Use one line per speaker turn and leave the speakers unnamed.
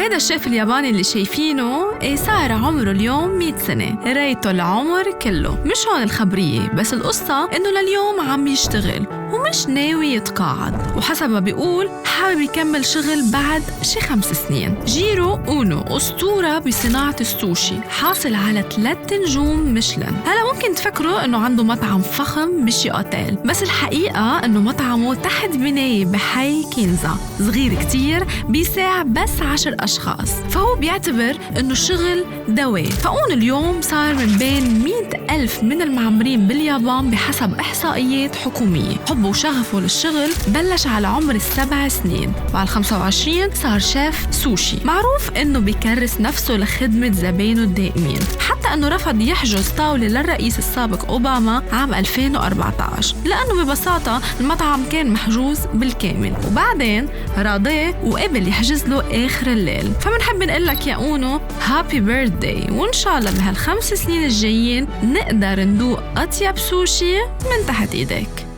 وهذا الشيف الياباني اللي شايفينه صار عمره اليوم 100 سنة، ريته العمر كله. مش هون الخبرية، بس القصة إنه لليوم عم يشتغل ومش ناوي يتقاعد، وحسب ما بيقول حابب يكمل شغل بعد شي 5 سنين. جيرو أونو أسطورة بصناعة السوشي، حاصل على 3 نجوم ميشلان. هلا ممكن تفكروا إنه عنده مطعم فخم بشي أوتيل، بس الحقيقة إنه مطعمه تحت بناية بحي كينزا صغير كتير، بيساع بس 10 أشخاص، فهو بيعتبر إنه الشغل دواء. فأونو اليوم صار من بين 100,000 من المعمرين باليابان بحسب إحصائيات حكومية. حبه وشغفه للشغل بلش على عمر 7 سنين، وعلى 25 صار شيف سوشي. معروف إنه بيكرس نفسه لخدمة زباينه الدائمين، حتى إنه رفض يحجز طاولة للرئيس السابق أوباما عام 2014 لأنه ببساطة المطعم كان محجوز بالكامل، وبعدين راضيه وقبل يحجز له آخر الليل. فمنحب نقلك يا أونو هابي بيرثداي، وإن شاء الله بهال5 سنين الجايين نقدر ندوق أطيب سوشي من تحت إيدك.